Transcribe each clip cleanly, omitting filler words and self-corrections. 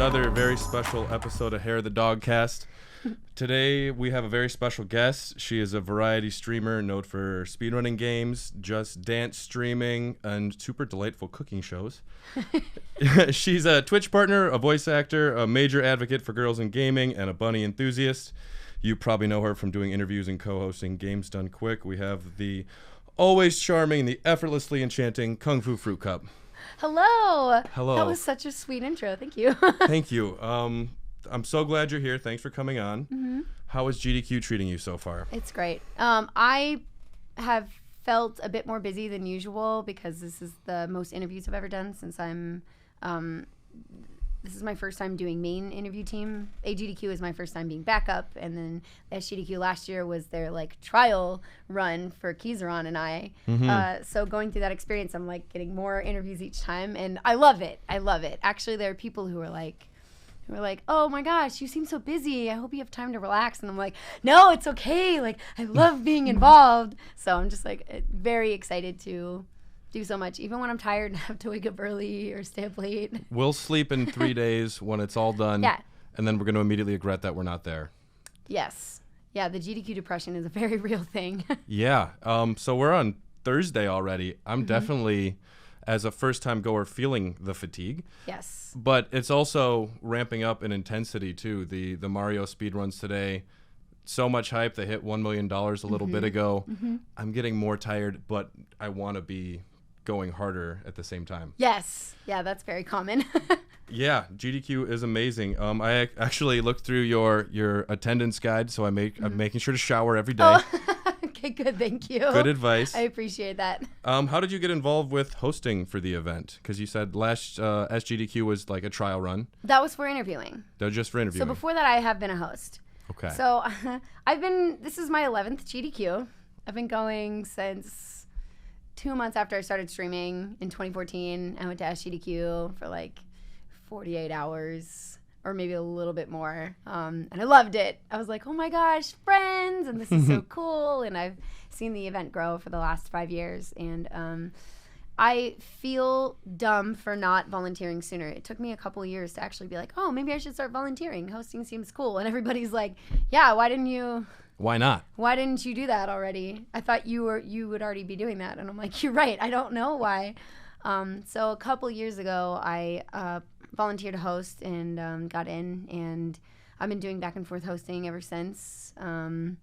another very special episode of Hair of the Dogcast. Today we have a very special guest. She is a variety streamer known for speedrunning games, Just Dance streaming, and super delightful cooking shows. She's a Twitch partner, a voice actor, a major advocate for girls in gaming, and a bunny enthusiast. You probably know her from doing interviews and co-hosting Games Done Quick. We have the always charming, the effortlessly enchanting Kung Fu Fruit Cup. Hello. Hello. That was such a sweet intro. Thank you. Thank you. I'm so glad you're here. Thanks for coming on. Mm-hmm. How is GDQ treating you so far? It's great. I have felt a bit more busy than usual because this is the most interviews I've ever done since this is my first time doing main interview team. AGDQ is my first time being backup, and then SGDQ last year was their trial run for Kizaron and I. Mm-hmm. So going through that experience, I'm getting more interviews each time, and I love it. I love it. Actually, there are people who are like, oh my gosh, you seem so busy. I hope you have time to relax. And I'm like, no, it's okay. I love being involved. So I'm just very excited to do so much, even when I'm tired and have to wake up early or stay up late. We'll sleep in 3 days when it's all done. Yeah. And then we're going to immediately regret that we're not there. Yes. Yeah, the GDQ depression is a very real thing. Yeah. So we're on Thursday already. I'm definitely, as a first-time goer, feeling the fatigue. Yes. But it's also ramping up in intensity, too. The Mario speedruns today, so much hype. They hit $1 million a little bit ago. Mm-hmm. I'm getting more tired, but I want to be going harder at the same time. Yes. Yeah, that's very common. Yeah, GDQ is amazing. I actually looked through your attendance guide, so I'm making sure to shower every day. Oh. Okay, good. Thank you. Good advice. I appreciate that. How did you get involved with hosting for the event? Because you said last SGDQ was a trial run. That was for interviewing. That was just for interviewing. So before that, I have been a host. Okay. So this is my 11th GDQ. I've been going since 2 months after I started streaming in 2014. I went to SGDQ for 48 hours or maybe a little bit more. And I loved it. I was like, oh my gosh, friends, and this is so cool. And I've seen the event grow for the last 5 years. And I feel dumb for not volunteering sooner. It took me a couple years to actually be like, oh, maybe I should start volunteering. Hosting seems cool. And everybody's like, yeah, why not? Why didn't you do that already? I thought you would already be doing that. And I'm like, you're right. I don't know why. So a couple years ago, I volunteered to host and got in. And I've been doing back and forth hosting ever since. I've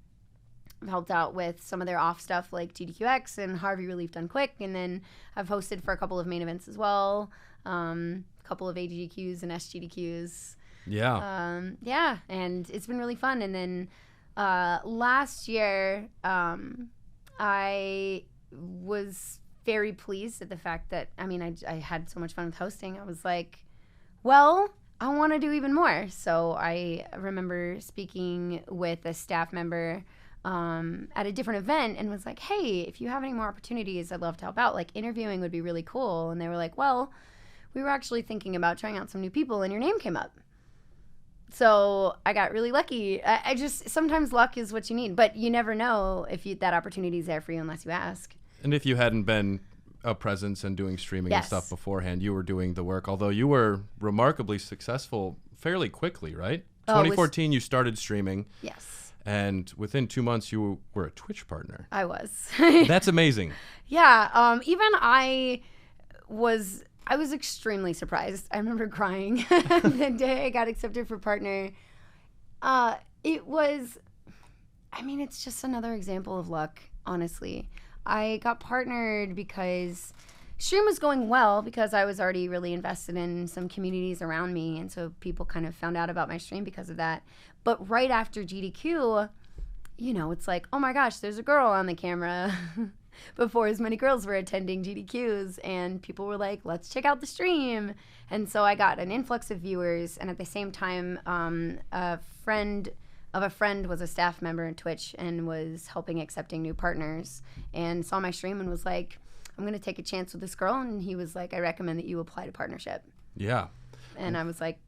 helped out with some of their off stuff like GDQX and Harvey Relief Done Quick. And then I've hosted for a couple of main events as well. A couple of AGDQs and SGDQs. Yeah. Yeah. And it's been really fun. And then last year, I was very pleased at the fact that, I had so much fun with hosting. I was like, well, I want to do even more. So I remember speaking with a staff member at a different event and was like, hey, if you have any more opportunities, I'd love to help out. Interviewing would be really cool. And they were like, well, we were actually thinking about trying out some new people and your name came up. So I got really lucky. I just, sometimes luck is what you need, but you never know if that opportunity is there for you unless you ask. And if you hadn't been a presence and doing streaming and stuff beforehand, you were doing the work, although you were remarkably successful fairly quickly, right? 2014, you started streaming. Yes. And within 2 months, you were a Twitch partner. I was. That's amazing. Yeah. Even I was extremely surprised. I remember crying the day I got accepted for partner. It's just another example of luck, honestly. I got partnered because stream was going well because I was already really invested in some communities around me, and so people kind of found out about my stream because of that. But right after GDQ, it's like, oh my gosh, there's a girl on the camera. Before as many girls were attending GDQs, and people were like, let's check out the stream. And so I got an influx of viewers, and at the same time, a friend of a friend was a staff member in Twitch and was helping accepting new partners and saw my stream and was like, I'm going to take a chance with this girl. And he was like, I recommend that you apply to partnership. Yeah. And I was like,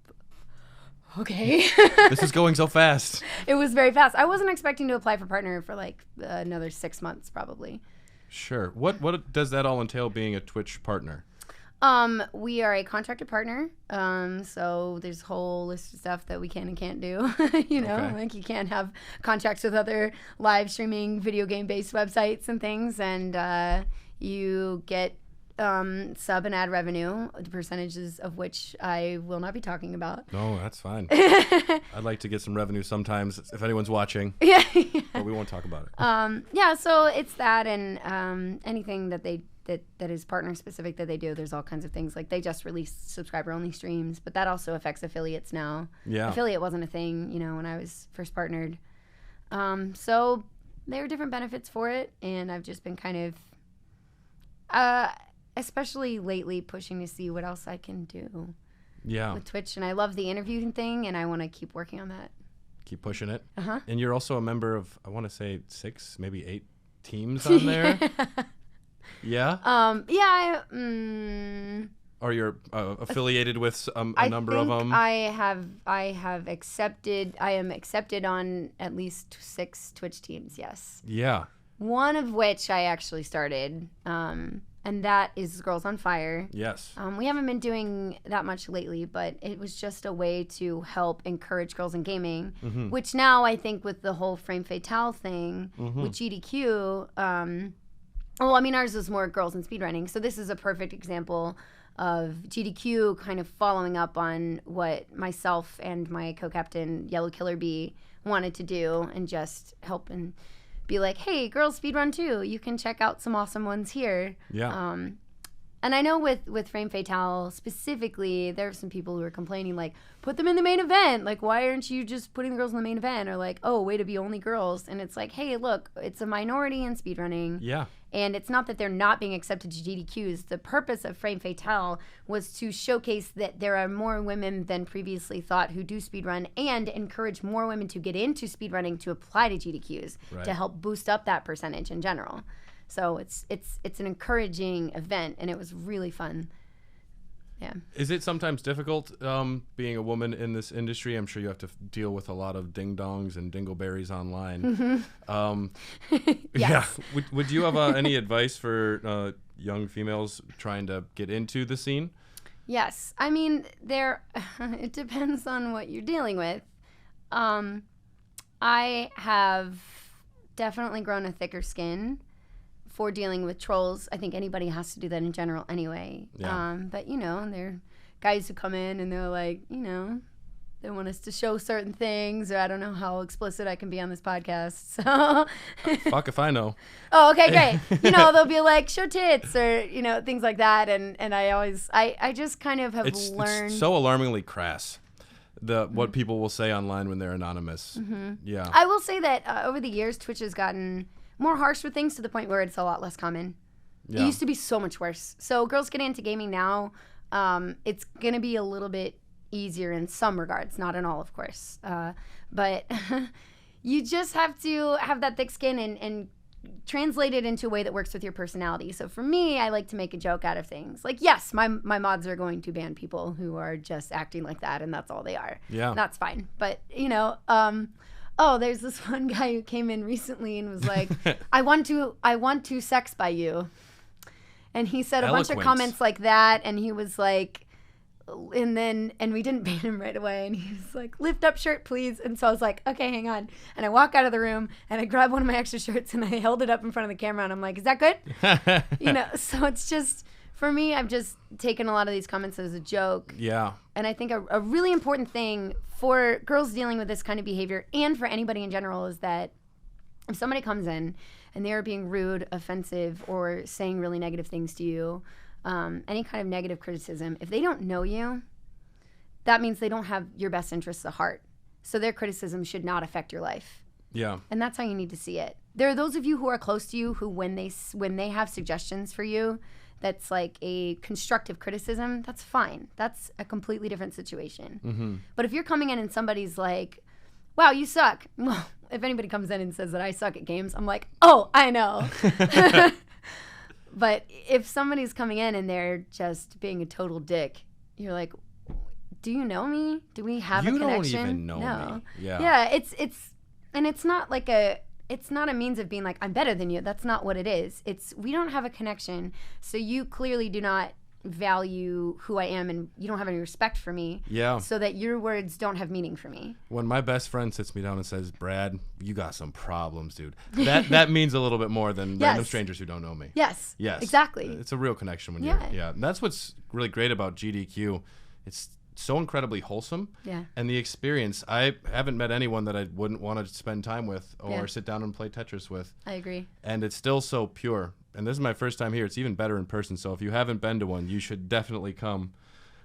okay. This is going so fast. It was very fast. I wasn't expecting to apply for partner for another 6 months probably. Sure. What does that all entail, being a Twitch partner? We are a contracted partner. So there's a whole list of stuff that we can and can't do. Like you can't have contracts with other live streaming video game based websites and things. And you get sub and ad revenue, the percentages of which I will not be talking about. No, that's fine. I'd like to get some revenue sometimes if anyone's watching. Yeah. But we won't talk about it. So it's that and anything that that is partner specific that they do. There's all kinds of things. Like they just released subscriber only streams, but that also affects affiliates now. Yeah. Affiliate wasn't a thing, when I was first partnered. So there are different benefits for it, and I've just been kind of especially lately pushing to see what else I can do with Twitch. And I love the interviewing thing, and I want to keep working on that. Keep pushing it. Uh-huh. And you're also a member of, I want to say 6, maybe 8 teams on there. Yeah? Or you're affiliated with a number of them? I am accepted on at least 6 Twitch teams, yes. Yeah. One of which I actually started, and that is Girls on Fire. Yes. We haven't been doing that much lately, but it was just a way to help encourage girls in gaming, which now I think with the whole Frame Fatale thing with GDQ, ours is more girls in speedrunning, so this is a perfect example of GDQ kind of following up on what myself and my co-captain Yellow Killer Bee wanted to do and just help and be like, hey, girls speedrun too. You can check out some awesome ones here. Yeah. And I know with Frame Fatale specifically, there are some people who are complaining, like, put them in the main event. Like, why aren't you just putting the girls in the main event? Or like, oh, way to be only girls. And it's like, hey, look, it's a minority in speedrunning. Yeah. And it's not that they're not being accepted to GDQs. The purpose of Frame Fatale was to showcase that there are more women than previously thought who do speedrun and encourage more women to get into speedrunning to apply to GDQs to help boost up that percentage in general. So it's an encouraging event, and it was really fun. Yeah. Is it sometimes difficult being a woman in this industry? I'm sure you have to deal with a lot of ding-dongs and dingleberries online. Yes. Yeah. Would you have any advice for young females trying to get into the scene? Yes. I mean, it depends on what you're dealing with. I have definitely grown a thicker skin for dealing with trolls. I think anybody has to do that in general anyway. Yeah. But, there are guys who come in and they're like, they want us to show certain things, or I don't know how explicit I can be on this podcast. So fuck if I know. Oh, okay, great. They'll be like, show tits, or, things like that. And I just kind of have learned. It's so alarmingly crass. What people will say online when they're anonymous. Yeah. I will say that over the years, Twitch has gotten more harsh with things to the point where it's a lot less common. Yeah. It used to be so much worse. So girls getting into gaming now, it's going to be a little bit easier in some regards, not in all, of course. But you just have to have that thick skin and translate it into a way that works with your personality. So for me, I like to make a joke out of things. Like, yes, my mods are going to ban people who are just acting like that, and that's all they are. Yeah. That's fine. But, there's this one guy who came in recently and was like, I want to sex by you. And he said a bunch of comments like that, and he was like, and we didn't ban him right away, and he was like, lift up shirt please. And so I was like, okay, hang on. And I walk out of the room and I grab one of my extra shirts and I held it up in front of the camera, and I'm like, is that good? So it's just, for me, I've just taken a lot of these comments as a joke. Yeah. And I think a really important thing for girls dealing with this kind of behavior, and for anybody in general, is that if somebody comes in and they're being rude, offensive, or saying really negative things to you, any kind of negative criticism, if they don't know you, that means they don't have your best interests at heart. So their criticism should not affect your life. Yeah. And that's how you need to see it. There are those of you who are close to you who, when they have suggestions for you, that's like a constructive criticism, that's fine. That's a completely different situation. Mm-hmm. But if you're coming in and somebody's like, wow, you suck. Well, if anybody comes in and says that I suck at games, I'm like, oh, I know. But if somebody's coming in and they're just being a total dick, you're like, do you know me? Do we have a connection? You don't even know me. Yeah. Yeah, it's not like it's not a means of being like, I'm better than you. That's not what it is. We don't have a connection. So you clearly do not value who I am and you don't have any respect for me. Yeah. So that your words don't have meaning for me. When my best friend sits me down and says, Brad, you got some problems, dude. That means a little bit more than random strangers who don't know me. Yes. Yes. Exactly. It's a real connection when Yeah. And that's what's really great about GDQ. It's so incredibly wholesome. Yeah. And the experience, I haven't met anyone that I wouldn't want to spend time with or sit down and play Tetris with. I agree. And it's still so pure. And this is my first time here. It's even better in person. So if you haven't been to one, you should definitely come.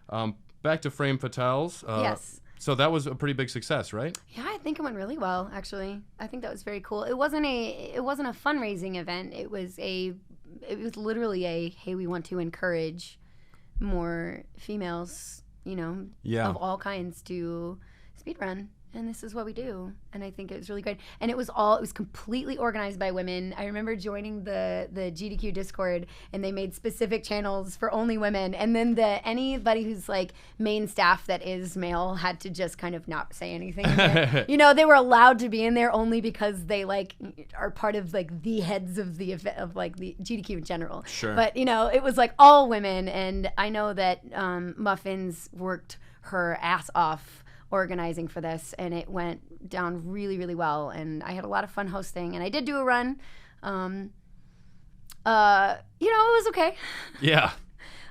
Back to Frame Fatales. Yes. So that was a pretty big success, right? Yeah, I think it went really well, actually. I think that was very cool. It wasn't a fundraising event. It was literally a, hey, we want to encourage more females, of all kinds to speedrun. And this is what we do. And I think it was really great. And it was completely organized by women. I remember joining the GDQ Discord, and they made specific channels for only women. And then anybody who's like main staff that is male had to just kind of not say anything. They were allowed to be in there only because they like are part of like the heads of the event of like the GDQ in general. Sure. But it was like all women. And I know that Muffins worked her ass off organizing for this, and it went down really, really well, and I had a lot of fun hosting, and I did do a run. It was okay. Yeah.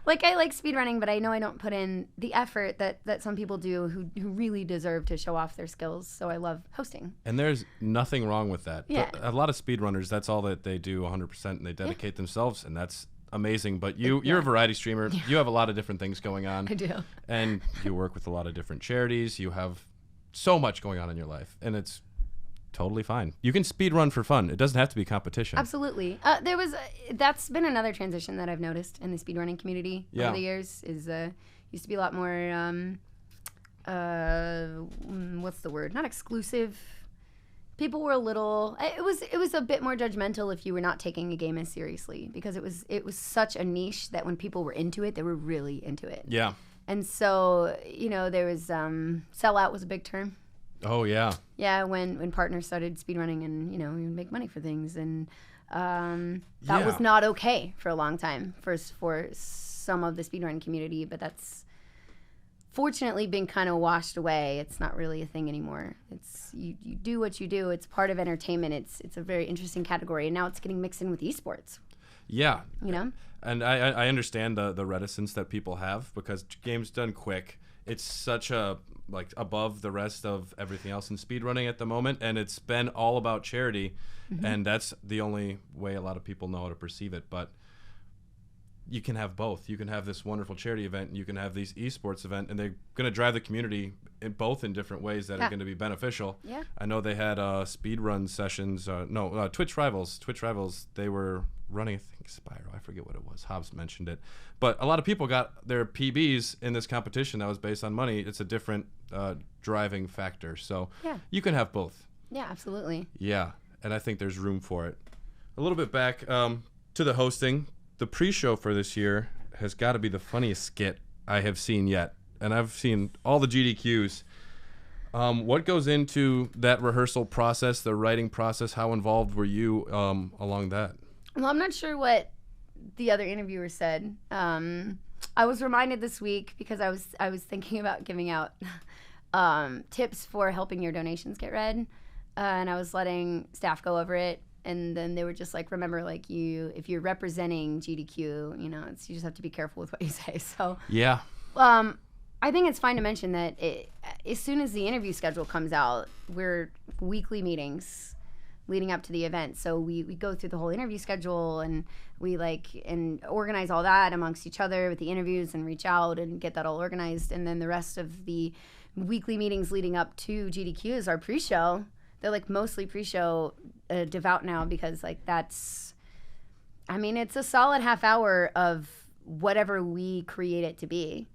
Like, I like speedrunning, but I know I don't put in the effort that some people do who really deserve to show off their skills, so I love hosting. And there's nothing wrong with that. Yeah. A lot of speedrunners, that's all that they do 100%, and they dedicate themselves, and that's amazing. But you're a variety streamer. Yeah. You have a lot of different things going on. I do. And you work with a lot of different charities. You have so much going on in your life, and it's totally fine. You can speed run for fun. It doesn't have to be competition. Absolutely. That's been another transition that I've noticed in the speedrunning community over the years. Is used to be a lot more what's the word? Not exclusive. People were a little. It was a bit more judgmental if you were not taking a game as seriously, because it was such a niche that when people were into it, they were really into it. Yeah. And so there was sellout was a big term. Oh yeah. Yeah, when partners started speedrunning and we would make money for things, and that was not okay for a long time for some of the speedrun community, but that's fortunately been kind of washed away. It's not really a thing anymore. It's you do what you do. It's part of entertainment. It's a very interesting category, and now it's getting mixed in with esports. Yeah. And I understand the reticence that people have, because games done quick, it's such a like above the rest of everything else in speedrunning at the moment, and it's been all about charity, and that's the only way a lot of people know how to perceive it. But you can have both. You can have this wonderful charity event, and you can have these esports event, and they're going to drive the community in different ways that are going to be beneficial. Yeah. I know they had speedrun sessions. Twitch Rivals. Twitch Rivals, they were running, I think, Spyro. I forget what it was. Hobbs mentioned it. But a lot of people got their PBs in this competition that was based on money. It's a different driving factor. So you can have both. Yeah, absolutely. Yeah, and I think there's room for it. A little bit back to the hosting. The pre-show for this year has got to be the funniest skit I have seen yet. And I've seen all the GDQs. What goes into that rehearsal process, the writing process? How involved were you along that? Well, I'm not sure what the other interviewer said. I was reminded this week because I was thinking about giving out tips for helping your donations get read. And I was letting staff go over it. And then they were just like, remember, like if you're representing GDQ, you just have to be careful with what you say. So yeah, I think it's fine to mention that as soon as the interview schedule comes out, we're weekly meetings leading up to the event. So we go through the whole interview schedule, and we and organize all that amongst each other with the interviews, and reach out and get that all organized. And then the rest of the weekly meetings leading up to GDQ is our pre-show. They're like mostly pre-show devout now, because it's a solid half hour of whatever we create it to be.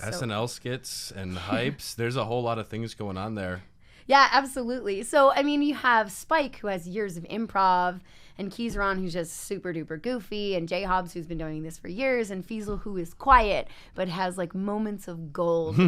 SNL skits and hypes. There's a whole lot of things going on there. Yeah, absolutely. So, you have Spike, who has years of improv, and Keyzron, who's just super duper goofy, and J Hobbs, who's been doing this for years, and Feasel, who is quiet but has like moments of gold.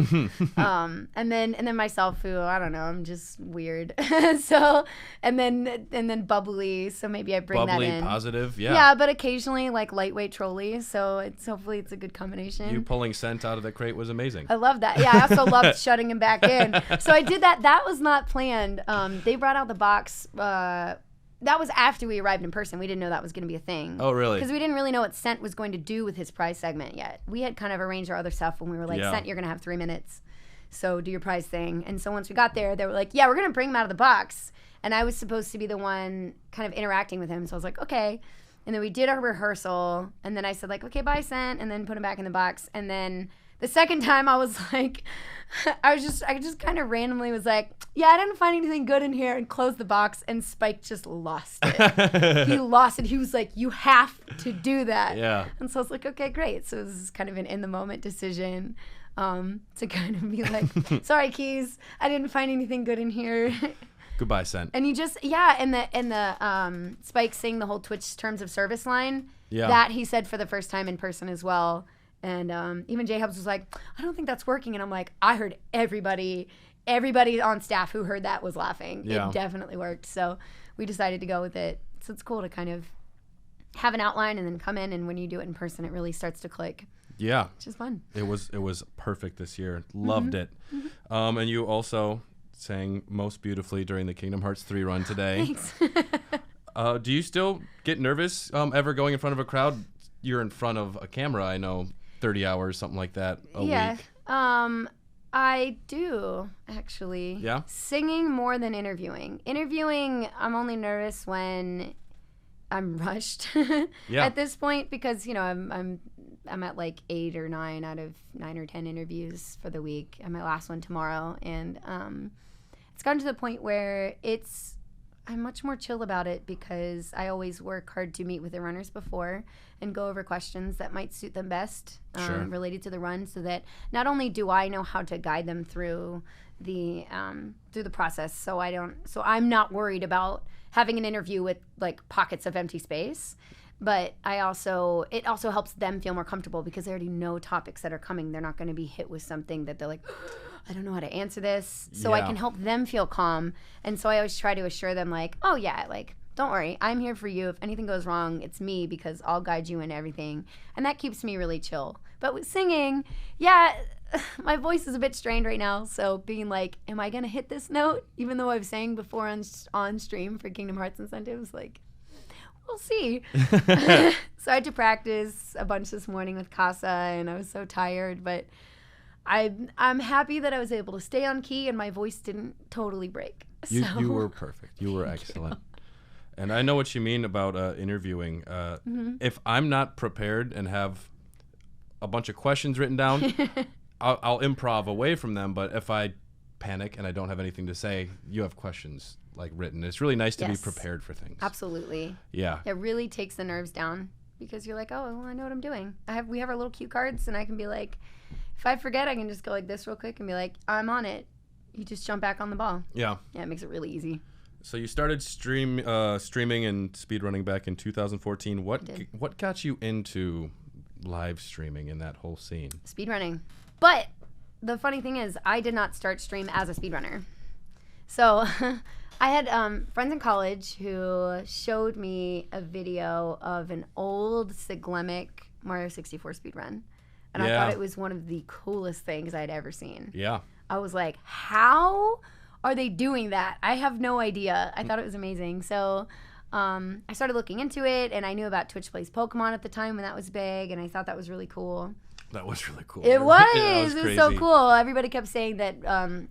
and then myself, who I don't know, I'm just weird. So and then bubbly, so maybe I bring Bubbly, that in. positive, yeah. Yeah, but occasionally like lightweight trolly. So hopefully it's a good combination. You pulling scent out of the crate was amazing. I love that. Yeah, I also loved shutting him back in. So I did that. That was not planned. They brought out the box. That was after we arrived in person. We didn't know that was going to be a thing. Oh, really? Because we didn't really know what Scent was going to do with his prize segment yet. We had kind of arranged our other stuff when we were like, Scent, you're going to have 3 minutes. So do your prize thing. And so once we got there, they were like, yeah, we're going to bring him out of the box. And I was supposed to be the one kind of interacting with him. So I was like, okay. And then we did our rehearsal. And then I said like, okay, bye, Scent. And then put him back in the box. And then the second time I was like, I just kind of randomly was like, yeah, I didn't find anything good in here, and closed the box, and Spike just lost it. He lost it. He was like, you have to do that. Yeah. And so I was like, okay, great. So this is kind of an in-the-moment decision to kind of be like, sorry, Keys, I didn't find anything good in here. Goodbye, Scent. And you just, yeah, and the Spike saying the whole Twitch terms of service line, that he said for the first time in person as well. And even J-Hubs was like, I don't think that's working. And I'm like, I heard everybody on staff who heard that was laughing. Yeah. It definitely worked. So we decided to go with it. So it's cool to kind of have an outline and then come in. And when you do it in person, it really starts to click. Yeah. Which is fun. It was perfect this year. Loved it. And you also sang most beautifully during the Kingdom Hearts 3 run today. Thanks. Do you still get nervous ever going in front of a crowd? You're in front of a camera, I know, 30 hours, something like that, a week. I do, actually. Yeah? Singing more than interviewing. Interviewing, I'm only nervous when I'm rushed at this point because, you know, I'm at like 8 or 9 out of 9 or 10 interviews for the week. And my last one tomorrow. And it's gotten to the point where I'm much more chill about it because I always work hard to meet with the runners before and go over questions that might suit them best related to the run, so that not only do I know how to guide them through the process, so I'm not worried about having an interview with like pockets of empty space, but it also helps them feel more comfortable because they already know topics that are coming. They're not going to be hit with something that they're like, I don't know how to answer this. So I can help them feel calm. And so I always try to assure them like, oh yeah, like, don't worry, I'm here for you. If anything goes wrong, it's me because I'll guide you in everything. And that keeps me really chill. But with singing, yeah, my voice is a bit strained right now. So being like, am I going to hit this note? Even though I've sang before on stream for Kingdom Hearts Incentives, like, we'll see. So I had to practice a bunch this morning with Casa, and I was so tired. But I'm happy that I was able to stay on key and my voice didn't totally break. You were perfect. You were excellent. And I know what you mean about interviewing. If I'm not prepared and have a bunch of questions written down, I'll improv away from them. But if I panic and I don't have anything to say, you have questions like written. It's really nice to be prepared for things. Absolutely. Yeah. It really takes the nerves down because you're like, oh, well, I know what I'm doing. We have our little cue cards, and I can be like, if I forget, I can just go like this real quick and be like, I'm on it. You just jump back on the ball. Yeah. Yeah, it makes it really easy. So you started streaming and speedrunning back in 2014. What got you into live streaming in that whole scene? Speedrunning. But the funny thing is, I did not start stream as a speedrunner. So I had friends in college who showed me a video of an old Siglemic Mario 64 speedrun. And I thought it was one of the coolest things I'd ever seen. Yeah. I was like, how are they doing that? I have no idea. I thought it was amazing. So I started looking into it, and I knew about Twitch Plays Pokemon at the time when that was big, and I thought that was really cool. That was really cool. It was. It was so cool. Everybody kept saying that.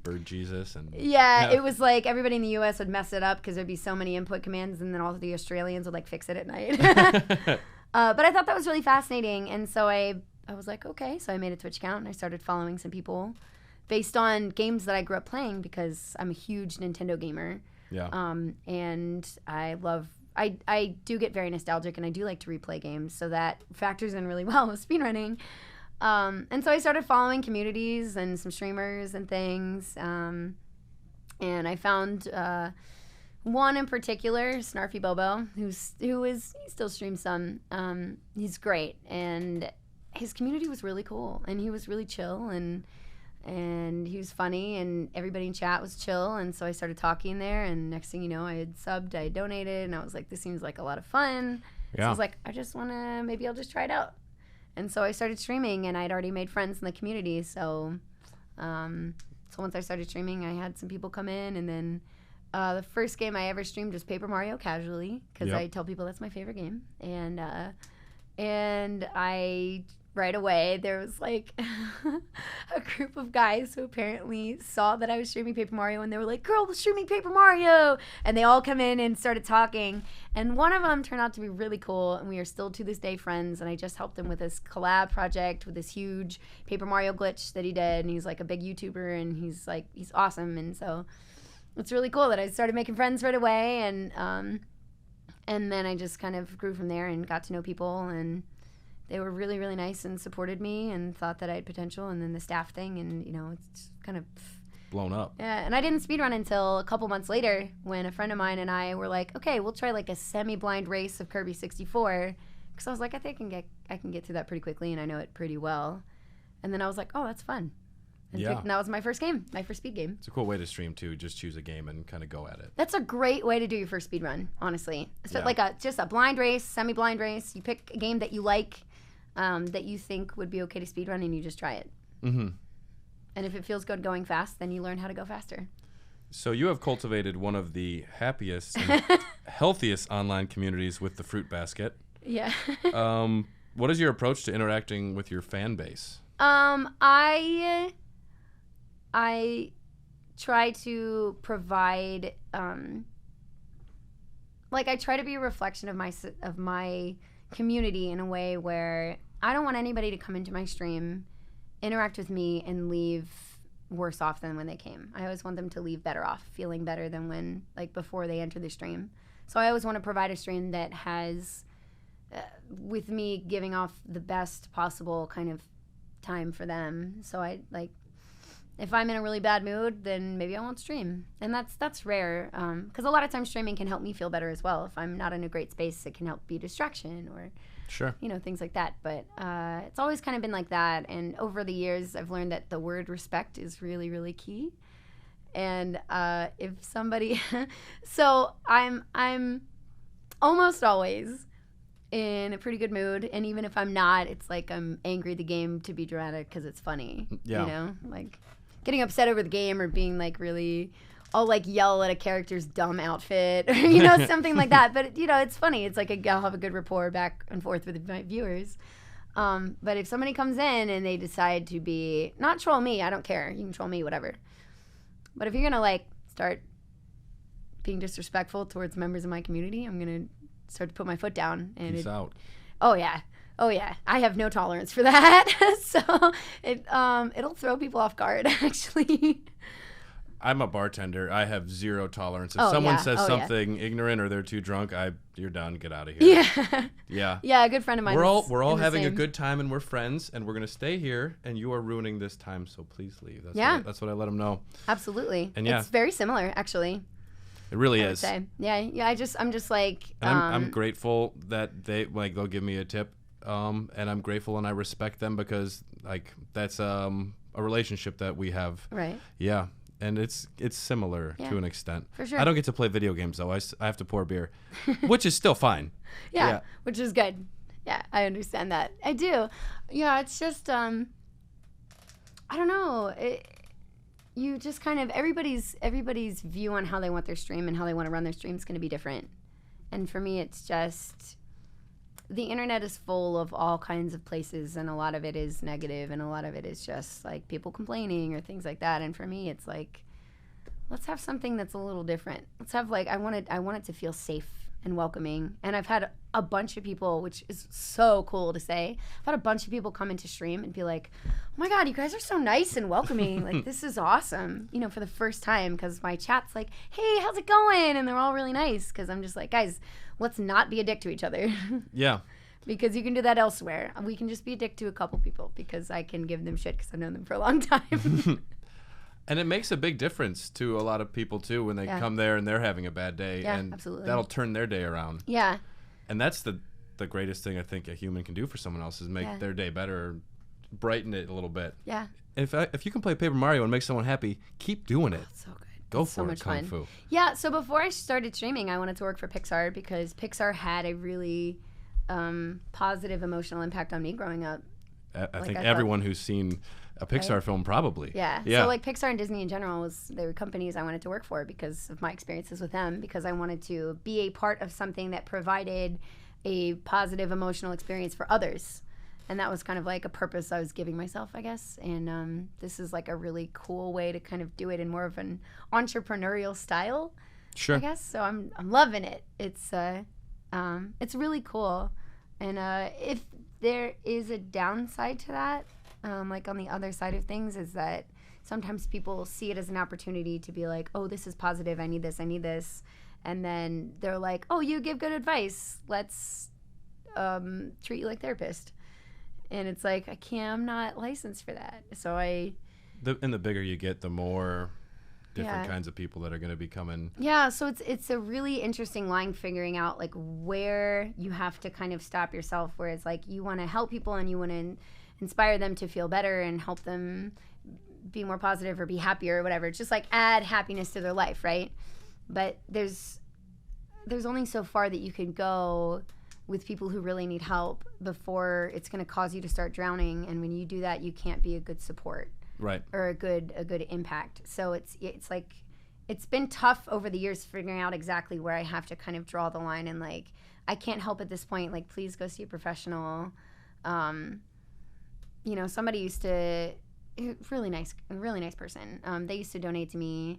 Bird Jesus. It was like everybody in the U.S. would mess it up because there'd be so many input commands, and then all the Australians would like fix it at night. But I thought that was really fascinating, and so I was like, okay. So I made a Twitch account, and I started following some people based on games that I grew up playing because I'm a huge Nintendo gamer. Yeah. And I do get very nostalgic, and I do like to replay games, so that factors in really well with speedrunning. And so I started following communities and some streamers and things. And I found One in particular, Snarfy Bobo, he still streams some. He's great, and his community was really cool, and he was really chill, and he was funny, and everybody in chat was chill, and so I started talking there, and next thing you know, I had subbed, I had donated, and I was like, this seems like a lot of fun. So I was like, maybe I'll just try it out. And so I started streaming, and I'd already made friends in the community, so once I started streaming, I had some people come in, and then the first game I ever streamed was Paper Mario casually, because I tell people that's my favorite game, and I right away there was like a group of guys who apparently saw that I was streaming Paper Mario, and they were like, "Girl, we're streaming Paper Mario," and they all come in and started talking, and one of them turned out to be really cool, and we are still to this day friends, and I just helped him with this collab project with this huge Paper Mario glitch that he did, and he's like a big YouTuber, and he's awesome, and so it's really cool that I started making friends right away, and then I just kind of grew from there and got to know people, and they were really, really nice and supported me and thought that I had potential, and then the staff thing, and it's kind of blown up. Yeah, and I didn't speedrun until a couple months later when a friend of mine and I were like, okay, we'll try like a semi-blind race of Kirby 64, because I was like, I think I can get through that pretty quickly, and I know it pretty well. And then I was like, oh, that's fun. And that was my first game, my first speed game. It's a cool way to stream too. Just choose a game and kind of go at it. That's a great way to do your first speed run, honestly. Like just a blind race, semi-blind race. You pick a game that you like, that you think would be okay to speed run, and you just try it. Mm-hmm. And if it feels good going fast, then you learn how to go faster. So you have cultivated one of the happiest and healthiest online communities with the Fruit Basket. Yeah. What is your approach to interacting with your fan base? I try to provide, I try to be a reflection of my community in a way where I don't want anybody to come into my stream, interact with me, and leave worse off than when they came. I always want them to leave better off, feeling better than before they enter the stream. So I always want to provide a stream that has, with me giving off the best possible kind of time for them. So if I'm in a really bad mood, then maybe I won't stream. And that's rare, because a lot of times streaming can help me feel better as well. If I'm not in a great space, it can help be a distraction or things like that. But it's always kind of been like that. And over the years, I've learned that the word respect is really, really key. And if somebody, so I'm almost always in a pretty good mood, and even if I'm not, it's like I'm angry at the game to be dramatic because it's funny. Yeah. Getting upset over the game or being really, I'll yell at a character's dumb outfit or something like that. But it's funny. It's I'll have a good rapport back and forth with my viewers. But if somebody comes in and they decide to be not troll me, I don't care. You can troll me, whatever. But if you're gonna start being disrespectful towards members of my community, I'm gonna start to put my foot down. And Peace out. Oh yeah. I have no tolerance for that. So it'll throw people off guard, actually. I'm a bartender. I have zero tolerance. If someone says something ignorant or they're too drunk, you're done. Get out of here. Yeah. Yeah. Yeah, a good friend of mine. We're all having a good time, and we're friends, and we're gonna stay here, and you are ruining this time, so please leave. That's what I let them know. Absolutely. And it's very similar, actually. It really is. Say. Yeah. I'm just I'm grateful that they'll give me a tip. And I'm grateful and I respect them because that's a relationship that we have. Right. Yeah. And it's similar to an extent. For sure. I don't get to play video games though. I have to pour beer, which is still fine. Yeah. Which is good. Yeah, I understand that. I do. Yeah, it's just I don't know. You just kind of everybody's view on how they want their stream and how they want to run their stream is going to be different. And for me, it's just the internet is full of all kinds of places, and a lot of it is negative, and a lot of it is just people complaining or things like that. And for me, it's let's have something that's a little different. Let's have I want it to feel safe and welcoming. And I've had a bunch of people, which is so cool to say. I've had a bunch of people come into stream and be like, "Oh my God, you guys are so nice and welcoming. This is awesome." For the first time, because my chat's like, "Hey, how's it going?" And they're all really nice because I'm just guys, let's not be a dick to each other. Yeah. Because you can do that elsewhere. We can just be a dick to a couple people because I can give them shit because I've known them for a long time. And it makes a big difference to a lot of people too when they come there and they're having a bad day, and absolutely. that'll turn their day around. Yeah. And that's the greatest thing I think a human can do for someone else is make their day better, brighten it a little bit. Yeah. If you can play Paper Mario and make someone happy, keep doing it. It's so good. Go it's for so it, much Kung fun. Fu. Yeah, so before I started streaming, I wanted to work for Pixar because Pixar had a really positive emotional impact on me growing up. I think everyone who's seen a Pixar film probably. Yeah. So like Pixar and Disney in general they were companies I wanted to work for because of my experiences with them, because I wanted to be a part of something that provided a positive emotional experience for others. And that was kind of like a purpose I was giving myself, I guess. And this is like a really cool way to kind of do it in more of an entrepreneurial style. Sure. I guess. So I'm loving it. It's really cool. And if there is a downside to that, like on the other side of things, is that sometimes people see it as an opportunity to be like, oh, this is positive, I need this. And then they're like, oh, you give good advice, let's treat you like therapist. And it's like, I'm not licensed for that. So and the bigger you get, the more different kinds of people that are going to be coming. Yeah, so it's a really interesting line, figuring out like where you have to kind of stop yourself, where it's like you want to help people and you want to inspire them to feel better and help them be more positive or be happier or whatever. It's just like add happiness to their life, right? But there's only so far that you can go with people who really need help before it's going to cause you to start drowning. And when you do that, you can't be a good support. Right. Or a good impact. So it's like it's been tough over the years figuring out exactly where I have to kind of draw the line, and like I can't help at this point, like please go see a professional. Somebody used to, really nice person. They used to donate to me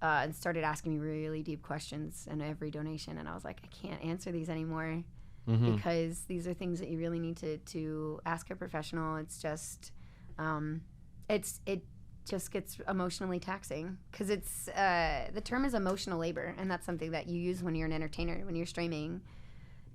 and started asking me really deep questions in every donation, and I was like, I can't answer these anymore because these are things that you really need to ask a professional. It's just it just gets emotionally taxing because it's the term is emotional labor, and that's something that you use when you're an entertainer, when you're streaming.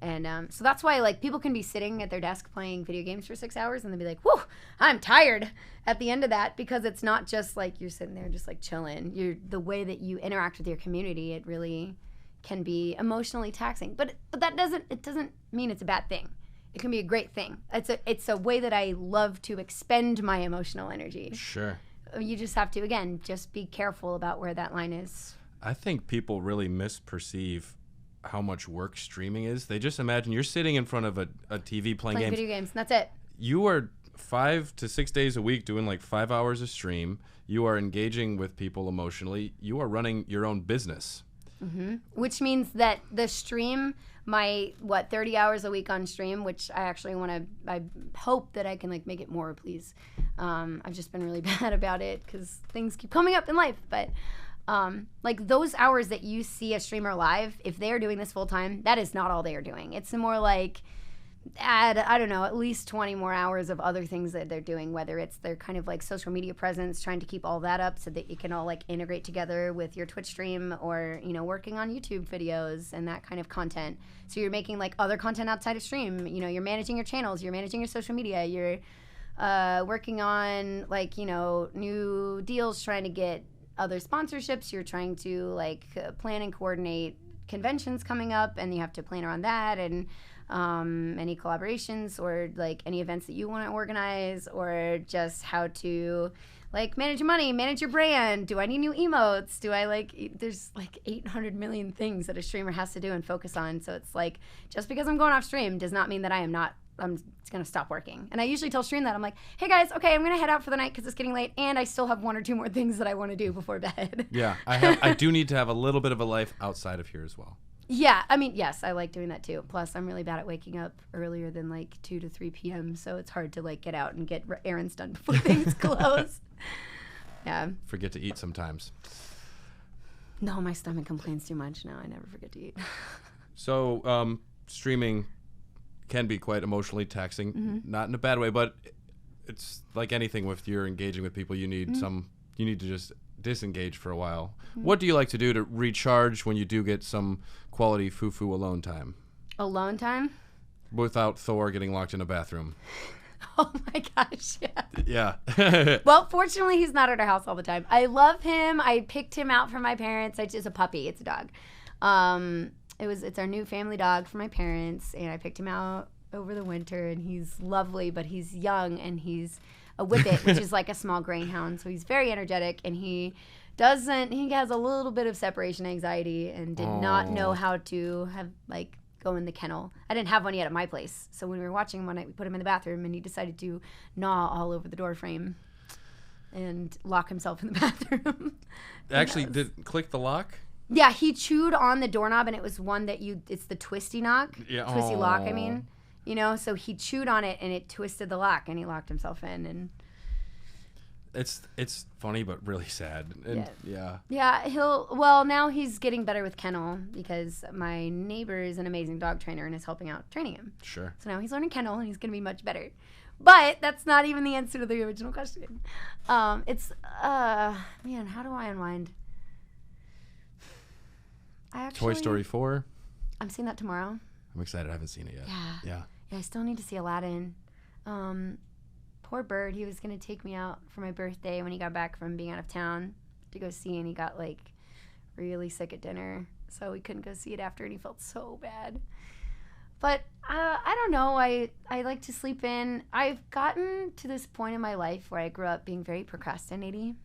And so that's why like people can be sitting at their desk playing video games for 6 hours and they'll be like, whew, I'm tired at the end of that, because it's not just like you're sitting there just like chilling. The way that you interact with your community, it really can be emotionally taxing. But that doesn't mean it's a bad thing. It can be a great thing. It's a way that I love to expend my emotional energy. Sure. You just have to, again, just be careful about where that line is. I think people really misperceive how much work streaming is. They just imagine you're sitting in front of a TV playing games. Video games, and that's it. You are 5 to 6 days a week doing like 5 hours of stream. You are engaging with people emotionally. You are running your own business. Mm-hmm. Which means that the stream, my 30 hours a week on stream, which I actually I hope that I can like make it more, please. I've just been really bad about it because things keep coming up in life. But like those hours that you see a streamer live, if they're doing this full time, that is not all they are doing. It's more like add, I don't know, at least 20 more hours of other things that they're doing, whether it's their kind of like social media presence, trying to keep all that up so that you can all like integrate together with your Twitch stream, or, working on YouTube videos and that kind of content. So you're making like other content outside of stream, you're managing your channels, you're managing your social media, you're working on like, new deals, trying to get other sponsorships, you're trying to like plan and coordinate conventions coming up, and you have to plan around that, and any collaborations or like any events that you want to organize, or just how to like manage your money, manage your brand. Do I need new emotes? There's like 800 million things that a streamer has to do and focus on. So it's like, just because I'm going off stream does not mean that I'm going to stop working. And I usually tell stream that I'm like, hey guys, okay, I'm going to head out for the night because it's getting late, and I still have 1 or 2 more things that I want to do before bed. Yeah, I do need to have a little bit of a life outside of here as well. Yeah, I mean, yes, I like doing that too. Plus, I'm really bad at waking up earlier than like 2 to 3 p.m., so it's hard to like get out and get errands done before things close. Yeah. Forget to eat sometimes. No, my stomach complains too much. No, I never forget to eat. So, streaming can be quite emotionally taxing, not in a bad way, but it's like anything with your engaging with people. You need you need to just disengage for a while. What do you like to do to recharge when you do get some quality foo-foo alone time? Alone time? Without Thor getting locked in a bathroom. Oh my gosh, yeah. Yeah. Well, fortunately, he's not at our house all the time. I love him. I picked him out for my parents. It's a puppy. It's a dog. It's our new family dog for my parents, and I picked him out over the winter, and he's lovely, but he's young, and he's a whippet, which is like a small greyhound. So he's very energetic, and he has a little bit of separation anxiety and did not know how to have go in the kennel. I didn't have one yet at my place. So when we were watching one night, we put him in the bathroom, and he decided to gnaw all over the door frame and lock himself in the bathroom. Actually, did click the lock? Yeah, he chewed on the doorknob, and it was one that it's the twisty lock, lock, I mean. So he chewed on it, and it twisted the lock, and he locked himself in, and it's funny but really sad. And yeah. Now he's getting better with kennel because my neighbor is an amazing dog trainer and is helping out training him. Sure. So now he's learning kennel, and he's going to be much better. But that's not even the answer to the original question. How do I unwind? Toy Story 4. I'm seeing that tomorrow. I'm excited. I haven't seen it yet. Yeah, I still need to see Aladdin. Poor Bird, he was going to take me out for my birthday when he got back from being out of town to go see, and he got really sick at dinner, so we couldn't go see it after, and he felt so bad. But I don't know, I like to sleep in. I've gotten to this point in my life where I grew up being very procrastinating,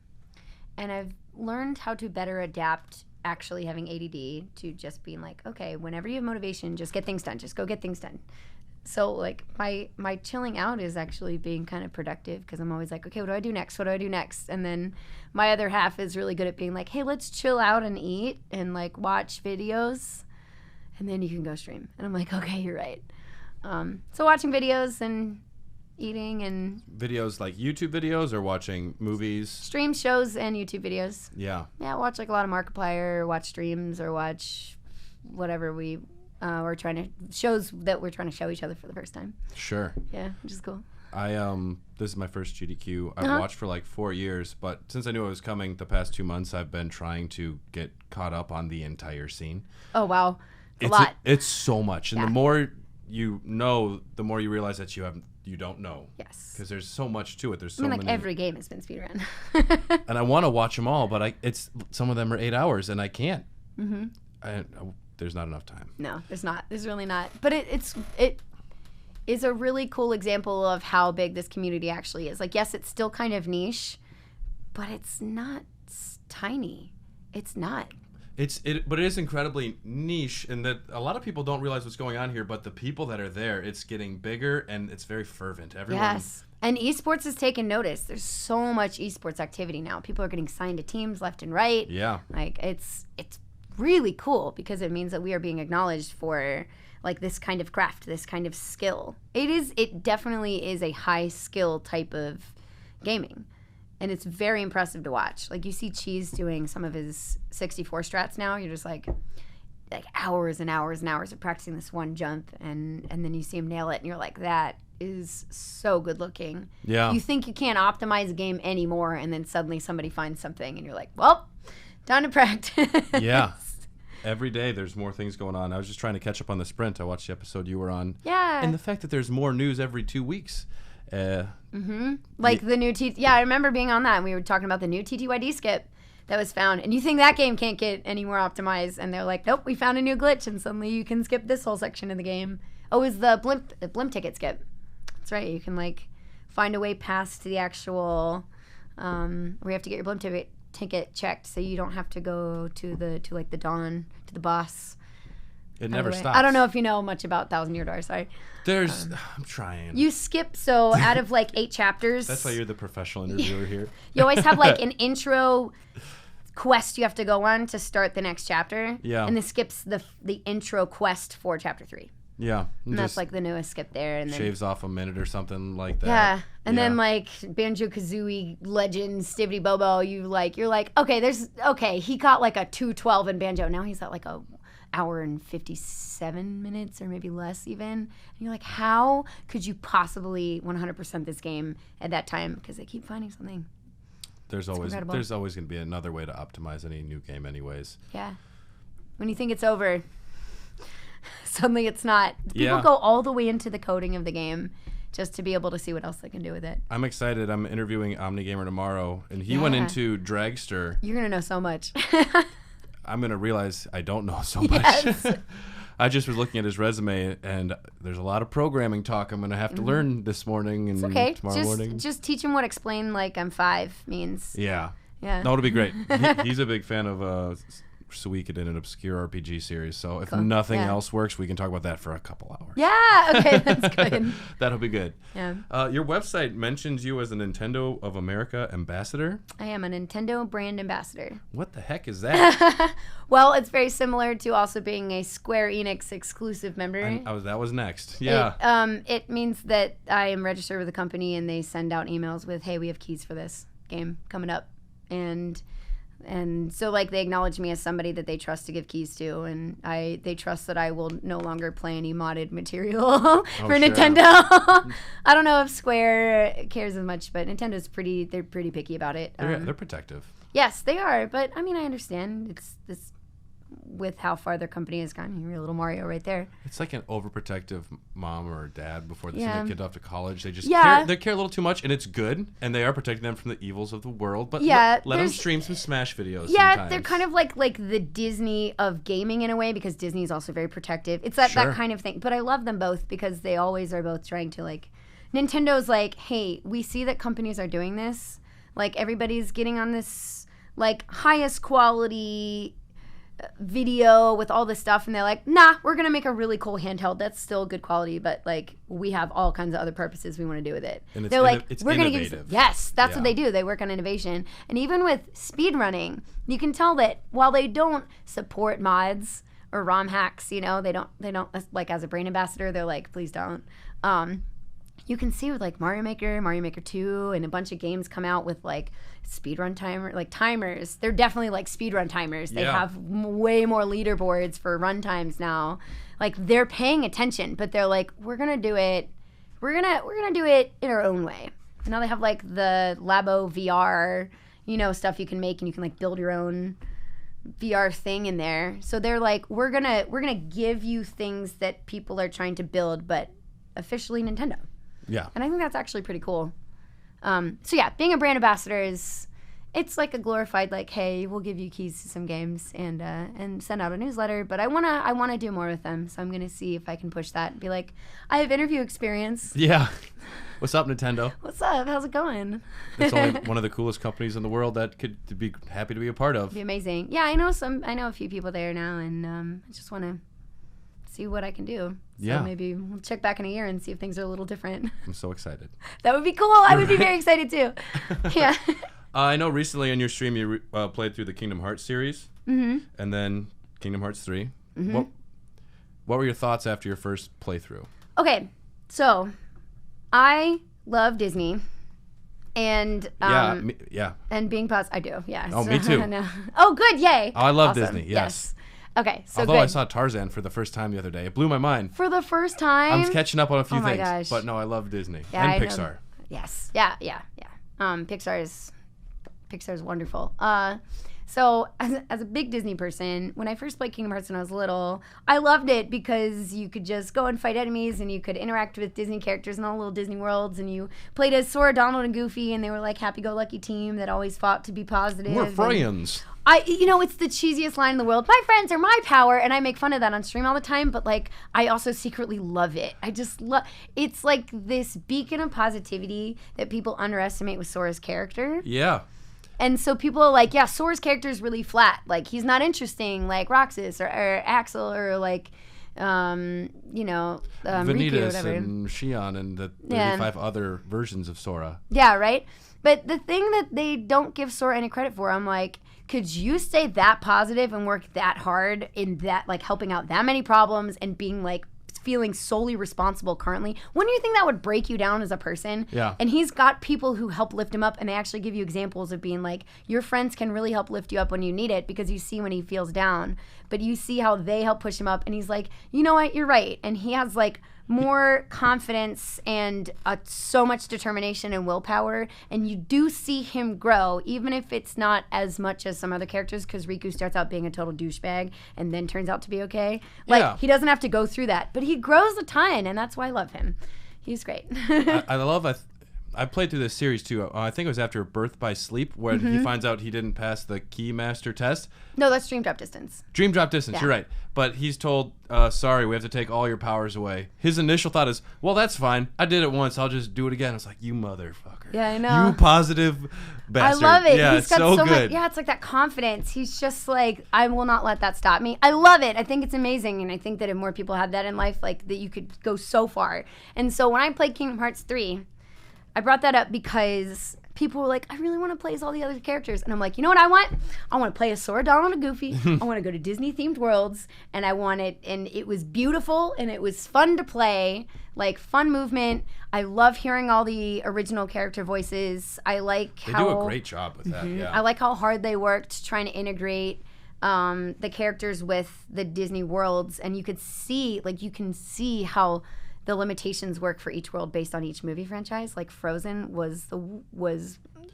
and I've learned how to better adapt actually having ADD to just being okay, whenever you have motivation, just get things done, just go get things done. So my chilling out is actually being kind of productive because I'm always okay, what do I do next? And then my other half is really good at being hey, let's chill out and eat and watch videos, and then you can go stream. And I'm okay, you're right. So watching videos and eating and videos, like YouTube videos, or watching movies, stream shows and YouTube videos. Yeah, watch a lot of Markiplier, watch streams, or watch whatever we're trying to shows that we're trying to show each other for the first time. Sure. Yeah, which is cool. This is my first GDQ. I've watched for 4 years, but since I knew it was coming the past 2 months, I've been trying to get caught up on the entire scene. Oh wow, it's a lot. It's so much, and the more you know, the more you realize that you don't know. Yes. Because there's so much to it. There's so many. Every game has been speedrun. And I want to watch them all, but some of them are 8 hours, and I can't. Mm-hmm. There's not enough time. No, there's not. There's really not. But it is a really cool example of how big this community actually is. Yes, it's still kind of niche, but it's not tiny. It's not. But it is incredibly niche in that a lot of people don't realize what's going on here, but the people that are there, it's getting bigger and it's very fervent. Everyone. Yes. And esports has taken notice. There's so much esports activity now. People are getting signed to teams left and right. Yeah. It's really cool because it means that we are being acknowledged for this kind of craft, this kind of skill. It definitely is a high skill type of gaming. And it's very impressive to watch. You see Cheese doing some of his 64 strats now. You're just hours and hours and hours of practicing this one jump. And then you see him nail it. And you're that is so good looking. Yeah. You think you can't optimize a game anymore. And then suddenly somebody finds something. And you're well, time to practice. Yeah. Every day there's more things going on. I was just trying to catch up on the sprint. I watched the episode you were on. Yeah. And the fact that there's more news every 2 weeks. The new I remember being on that, and we were talking about the new TTYD skip that was found, and you think that game can't get any more optimized, and they're nope, we found a new glitch, and suddenly you can skip this whole section of the game. Oh, it was the blimp ticket skip. That's right, you can find a way past the actual where you have to get your blimp ticket checked, so you don't have to go to the dawn to the boss. It never stops. I don't know if you know much about Thousand Year Door. Sorry. I'm trying. You skip out of 8 chapters. That's why you're the professional interviewer here. You always have an intro quest you have to go on to start the next chapter. Yeah. And this skips the intro quest for chapter 3. Yeah. And that's the newest skip there. And then shaves off a minute or something like that. Yeah. And then Banjo-Kazooie Legend, Stibbity Bobo, okay, he got a 2:12 in Banjo. Now he's at a hour and 57 minutes or maybe less even. And you're how could you possibly 100% this game at that time? Because they keep finding something. There's always going to be another way to optimize any new game anyways. Yeah. When you think it's over, suddenly it's not. People go all the way into the coding of the game just to be able to see what else they can do with it. I'm excited. I'm interviewing OmniGamer tomorrow, and he went into Dragster. You're going to know so much. I'm going to realize I don't know so much. Yes. I just was looking at his resume, and there's a lot of programming talk I'm going to have to learn this morning and tomorrow morning. Just teach him what explain like I'm 5 means. Yeah. Yeah. No, it'll be great. He's a big fan of Suikoden, an obscure RPG series. So if nothing else works, we can talk about that for a couple hours. Yeah. Okay, that's good. That'll be good. Yeah. Your website mentions you as a Nintendo of America ambassador. I am a Nintendo brand ambassador. What the heck is that? Well, it's very similar to also being a Square Enix exclusive member. That was next. Yeah. It means that I am registered with the company, and they send out emails with, "Hey, we have keys for this game coming up," and so like they acknowledge me as somebody that they trust to give keys to, and they trust that I will no longer play any modded material for Nintendo. I don't know if Square cares as much, but Nintendo's they're pretty picky about it. They're protective. Yes, they are, but I mean I understand. It's this with how far their company has gone. You're a little Mario right there. It's like an overprotective mom or dad before they send their kid off to college. They just they care a little too much, and it's good, and they are protecting them from the evils of the world. But let them stream some Smash videos. Yeah, sometimes. They're kind of like the Disney of gaming in a way, because Disney is also very protective. It's that kind of thing. But I love them both because they always are both trying to like. Nintendo's like, hey, we see that companies are doing this. Like everybody's getting on this like highest quality video with all this stuff, and they're like, nah, we're gonna make a really cool handheld that's still good quality, but like we have all kinds of other purposes we want to do with it. And they're like, it's we're gonna give that's what they do. They work on innovation. And even with speed running, you can tell that while they don't support mods or ROM hacks, they don't like, as a brand ambassador, they're like, please don't. You can see with like Mario Maker 2, and a bunch of games come out with like speedrun timers. They're definitely like speedrun timers. They have way more leaderboards for run times now. Like they're paying attention, but they're like, we're gonna do it. We're gonna do it in our own way. And now they have like the Labo VR, stuff you can make, and you can like build your own VR thing in there. So they're like, we're gonna give you things that people are trying to build, but officially Nintendo. Yeah. And I think that's actually pretty cool. So yeah, being a brand ambassador it's like a glorified like, hey, we'll give you keys to some games and send out a newsletter. But I wanna do more with them, so I'm gonna see if I can push that and be like, I have interview experience. Yeah. What's up, Nintendo? What's up? How's it going? It's only one of the coolest companies in the world that could be happy to be a part of. It'd be amazing. Yeah, I know a few people there now, and I just wanna see what I can do. So maybe we'll check back in a year and see if things are a little different. I'm so excited. That would be cool. I would be very excited too. Yeah. I know recently on your stream you played through the Kingdom Hearts series, and then Kingdom Hearts 3. What were your thoughts after your first playthrough? Okay, so I love Disney. And and being I do, yeah. Oh, me too. Oh, good, yay. Oh, I love Disney, yes. Okay, so Although I saw Tarzan for the first time the other day. It blew my mind. For the first time? I'm catching up on a few things. Gosh. But no, I love Disney. And Pixar. Yes. Yeah. Pixar's wonderful. So as a big Disney person, when I first played Kingdom Hearts when I was little, I loved it because you could just go and fight enemies, and you could interact with Disney characters in all the little Disney worlds, and you played as Sora, Donald, and Goofy, and they were like happy-go-lucky team that always fought to be positive. We're friends. It's the cheesiest line in the world. My friends are my power, and I make fun of that on stream all the time, but like I also secretly love it. I just love it's like this beacon of positivity that people underestimate with Sora's character. Yeah. And so people are like, yeah, Sora's character is really flat. Like, he's not interesting like Roxas or Axel or like, Vanitas Riku or whatever. And Xion and the 35 other versions of Sora. Yeah, right? But the thing that they don't give Sora any credit for, I'm like, could you stay that positive and work that hard in that, like, helping out that many problems and being, like, feeling solely responsible currently? Wouldn't you think that would break you down as a person? Yeah. And he's got people who help lift him up, and they actually give you examples of being like, your friends can really help lift you up when you need it, because you see when he feels down, but you see how they help push him up, and he's like, you know what, you're right. And he has like more confidence and so much determination and willpower, and you do see him grow, even if it's not as much as some other characters, because Riku starts out being a total douchebag and then turns out to be okay. Like, he doesn't have to go through that, but he grows a ton, and that's why I love him. He's great. I played through this series too. I think it was after Birth by Sleep where he finds out he didn't pass the Keymaster test. No, that's Dream Drop Distance. Dream Drop Distance, you're right. But he's told, sorry, we have to take all your powers away. His initial thought is, well, that's fine. I did it once. I'll just do it again. I was like, you motherfucker. Yeah, I know. You positive bastard. I love it. Yeah, He's got so good. much, it's like that confidence. He's just like, I will not let that stop me. I love it. I think it's amazing. And I think that if more people had that in life, like that you could go so far. And so when I played Kingdom Hearts 3, I brought that up because people were like, I really want to play as all the other characters. And I'm like, you know what I want? I want to play as Sora, Donald, and Goofy. I want to go to Disney-themed worlds. And I want it. And it was beautiful. And it was fun to play. Like, fun movement. I love hearing all the original character voices. I like how... They do a great job with that, yeah. I like how hard they worked trying to integrate the characters with the Disney worlds. And you can see how... the limitations work for each world based on each movie franchise. Like Frozen was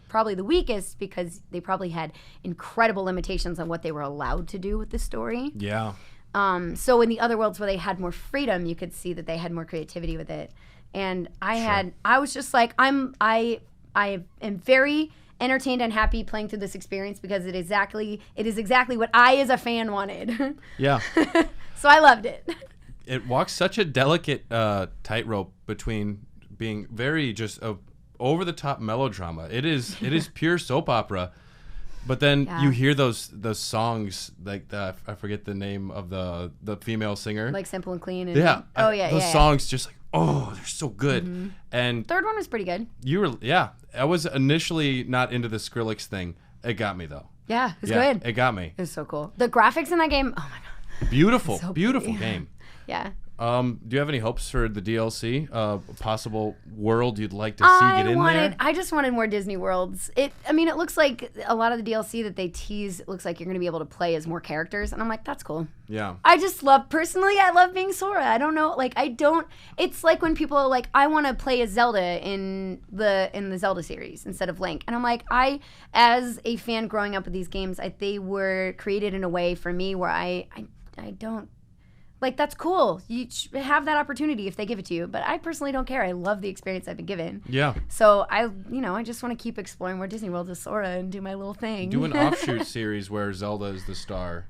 probably the weakest because they probably had incredible limitations on what they were allowed to do with the story. Yeah. So in the other worlds where they had more freedom, you could see that they had more creativity with it. And I was just like, I am very entertained and happy playing through this experience because it is exactly what I as a fan wanted. Yeah. So I loved it. It walks such a delicate tightrope between being very just over the top melodrama. It is pure soap opera, but then you hear those songs like I forget the name of the female singer, like Simple and Clean. And, those songs just like they're so good. Mm-hmm. And third one was pretty good. I was initially not into the Skrillex thing. It got me though. Yeah, it was good. It got me. It was so cool. The graphics in that game, oh my god, beautiful game. Yeah. Do you have any hopes for the DLC? A possible world you'd like to see get in there? I just wanted more Disney worlds. It looks like a lot of the DLC that they tease, it looks like you're going to be able to play as more characters. And I'm like, that's cool. Yeah. I love being Sora. I don't know. It's like when people are like, I want to play as Zelda in the Zelda series instead of Link. And I'm like, as a fan growing up with these games, they were created in a way for me where I don't. Like, that's cool. You have that opportunity if they give it to you. But I personally don't care. I love the experience I've been given. Yeah. So, I just want to keep exploring more Disney World with Sora and do my little thing. Do an offshoot series where Zelda is the star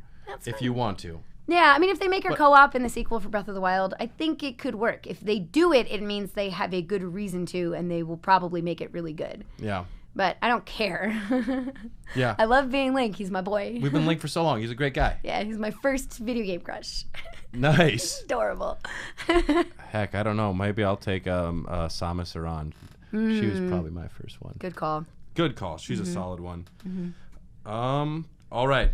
if you want to. Yeah, I mean, if they make her co-op in the sequel for Breath of the Wild, I think it could work. If they do it, it means they have a good reason to, and they will probably make it really good. Yeah. But I don't care. Yeah. I love being Link. He's my boy. We've been Link for so long. He's a great guy. Yeah, he's my first video game crush. Nice. Adorable. Heck, I don't know. Maybe I'll take Samus Aran. She was probably my first one. Good call. Good call. She's a solid one. Mm-hmm. All right.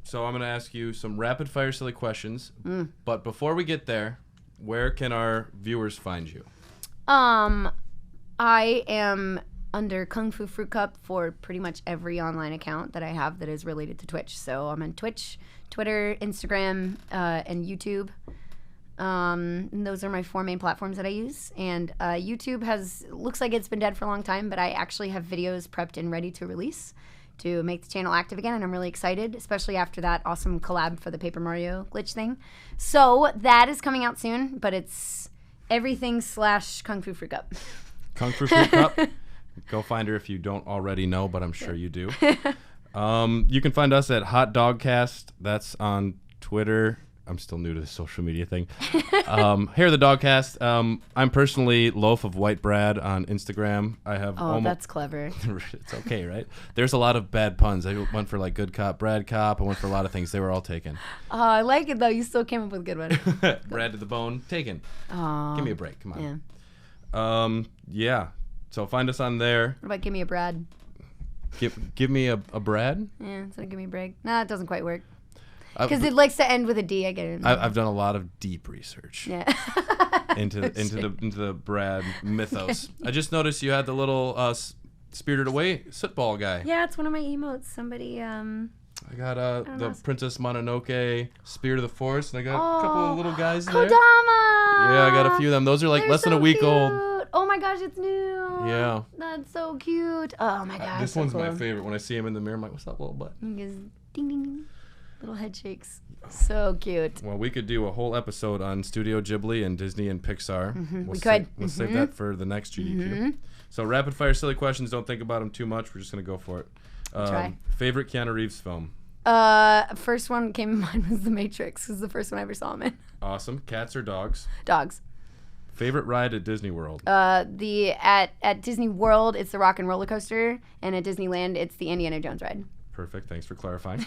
So I'm going to ask you some rapid fire silly questions. But before we get there, where can our viewers find you? I am under Kung Fu Fruit Cup for pretty much every online account that I have that is related to Twitch. So I'm on Twitch, Twitter, Instagram, and YouTube. And those are my 4 main platforms that I use. And YouTube looks like it's been dead for a long time, but I actually have videos prepped and ready to release to make the channel active again, and I'm really excited, especially after that awesome collab for the Paper Mario glitch thing. So that is coming out soon, but it's everything / Kung Fu Fruit Cup. Kung Fu Fruit Cup. Go find her if you don't already know, but I'm sure you do. You can find us at Hot Dogcast. That's on Twitter. I'm still new to the social media thing. Here, the Dogcast. I'm personally Loaf of White Brad on Instagram. I have that's clever. It's okay, right? There's a lot of bad puns. I went for like Good Cop, Brad Cop. I went for a lot of things. They were all taken. Oh, I like it though. You still came up with a good one. Brad to the bone, taken. Oh, give me a break. Come on. Yeah. Yeah. So find us on there. What about give me a Brad? Give me a Brad? Yeah, instead of give me a break. Nah, it doesn't quite work. Because it likes to end with a D. I get it. I've done a lot of deep research. Yeah. into the Brad mythos. I just noticed you had the little Spirited Away football guy. Yeah, it's one of my emotes. Somebody. I got the Princess Mononoke, Spirit of the Forest, and I got a couple of little guys in Kodama! there. Yeah, I got a few of them. Those are like less than a week old. Oh my gosh, it's new. Yeah. That's so cute. Oh my gosh. This one's my favorite. When I see him in the mirror, I'm like, what's up, little butt? He goes, ding, ding, ding. Little head shakes. So cute. Well, we could do a whole episode on Studio Ghibli and Disney and Pixar. We could. We'll save that for the next GDQ. So rapid fire silly questions. Don't think about them too much. We're just going to go for it. Try. Favorite Keanu Reeves film? First one came in mind was The Matrix. This is the first one I ever saw him in. Awesome. Cats or dogs? Dogs. Favorite ride at Disney World? At Disney World, it's the Rock and Roller Coaster, and at Disneyland, it's the Indiana Jones ride. Perfect. Thanks for clarifying.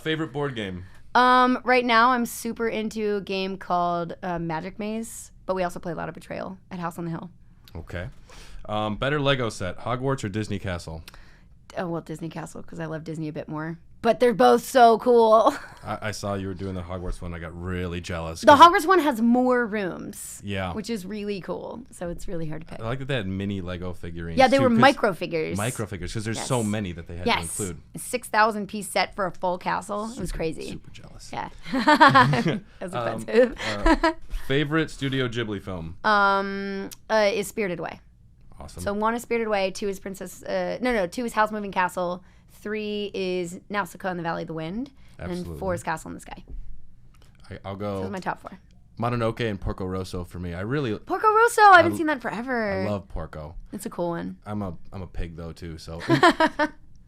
Favorite board game? Right now, I'm super into a game called Magic Maze, but we also play a lot of Betrayal at House on the Hill. Okay. Better Lego set, Hogwarts or Disney Castle? Oh, well, Disney Castle, because I love Disney a bit more. But they're both so cool. I saw you were doing the Hogwarts one. I got really jealous. The Hogwarts one has more rooms. Yeah. Which is really cool. So it's really hard to pick. I like that they had mini Lego figurines. Yeah, they too, were micro figures. Micro figures, because there's so many that they had to include. A 6,000 piece set for a full castle. It was crazy. Super jealous. Yeah. It was offensive. Favorite Studio Ghibli film? Is Spirited Away. Awesome. So 1 is Spirited Away, 2 is 2 is Howl's Moving Castle, 3 is Nausicaa in the Valley of the Wind, and 4 is Castle in the Sky. I'll go. So those are my top 4. Mononoke and Porco Rosso for me. Porco Rosso, I haven't seen that forever. I love Porco. It's a cool one. I'm a pig though too, so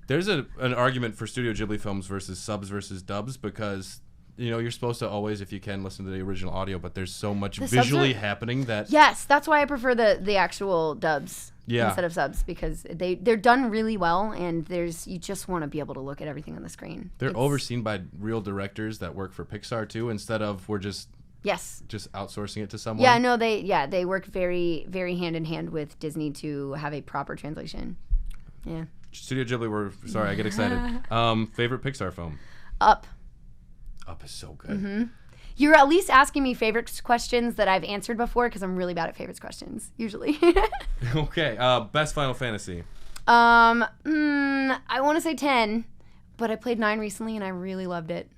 there's an argument for Studio Ghibli films versus subs versus dubs, because you're supposed to always, if you can, listen to the original audio, but there's so much visually happening that... Yes, that's why I prefer the actual dubs instead of subs, because they're done really well, and you just want to be able to look at everything on the screen. They're overseen by real directors that work for Pixar too, instead of we're just outsourcing it to someone. Yeah, no, they work very, very hand in hand with Disney to have a proper translation. Yeah. Studio Ghibli, sorry, I get excited. Favorite Pixar film? Up. Up is so good. Mm-hmm. You're at least asking me favorites questions that I've answered before, because I'm really bad at favorites questions, usually. Okay. Best Final Fantasy? I want to say 10, but I played 9 recently, and I really loved it.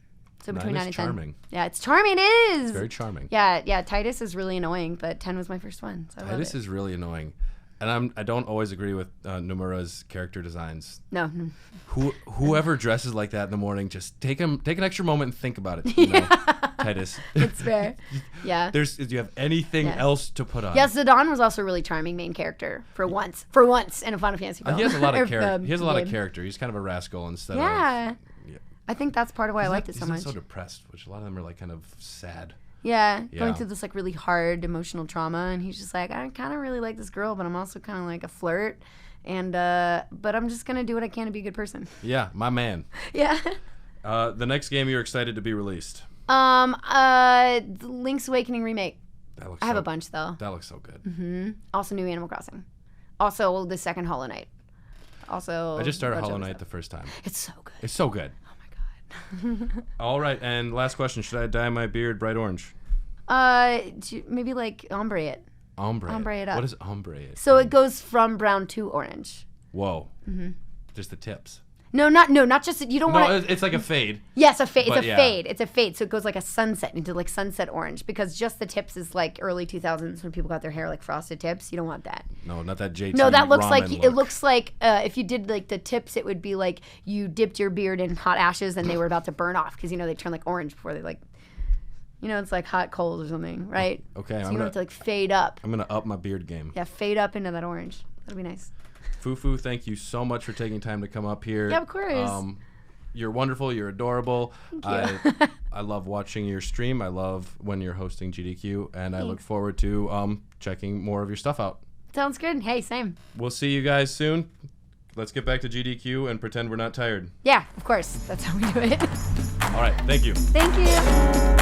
So between 9 and 10. Charming. Yeah, it's charming. It is. It's very charming. Yeah. Titus is really annoying, but 10 was my first one. So Titus is really annoying. And I don't always agree with Nomura's character designs. No. Whoever dresses like that in the morning, just take an extra moment and think about it. Titus. It's fair. Yeah. Do you have anything else to put on? Yes, Zidane was also a really charming main character for once in a Final Fantasy film. He has a lot of character. He has a lot of character. He's kind of a rascal instead of. Yeah. I think that's part of why I liked it so much. He's so depressed, which a lot of them are like kind of sad. Yeah, going through this like really hard emotional trauma, and he's just like, I kind of really like this girl, but I'm also kind of like a flirt, and but I'm just gonna do what I can to be a good person. Yeah, my man. Yeah. The next game you're excited to be released? Link's Awakening remake. I have a bunch though. That looks so good. Mm-hmm. Also, new Animal Crossing. Also, the second Hollow Knight. Also, I just started Hollow Knight the first time. It's so good. It's so good. All right, and last question: should I dye my beard bright orange? Maybe like ombre it. Ombre it up. What is ombre it? So it goes from brown to orange. Whoa. Mm-hmm. Just the tips. No, not just you don't want. No, it's like a fade. Yes, a fade. Fade. It's a fade. So it goes like a sunset into like sunset orange, because just the tips is like early 2000s when people got their hair like frosted tips. You don't want that. No, not that JT. No, that looks like look. It looks like if you did like the tips, it would be like you dipped your beard in hot ashes and they were about to burn off, because they turn like orange before they like. It's like hot coals or something, right? Okay. So you don't have to like fade up. I'm gonna up my beard game. Yeah, fade up into that orange. That'll be nice. Fufu, thank you so much for taking time to come up here. Yeah, of course. You're wonderful. You're adorable. Thank you. I love watching your stream. I love when you're hosting GDQ, and I look forward to checking more of your stuff out. Sounds good. Hey, same. We'll see you guys soon. Let's get back to GDQ and pretend we're not tired. Yeah, of course. That's how we do it. All right. Thank you. Thank you.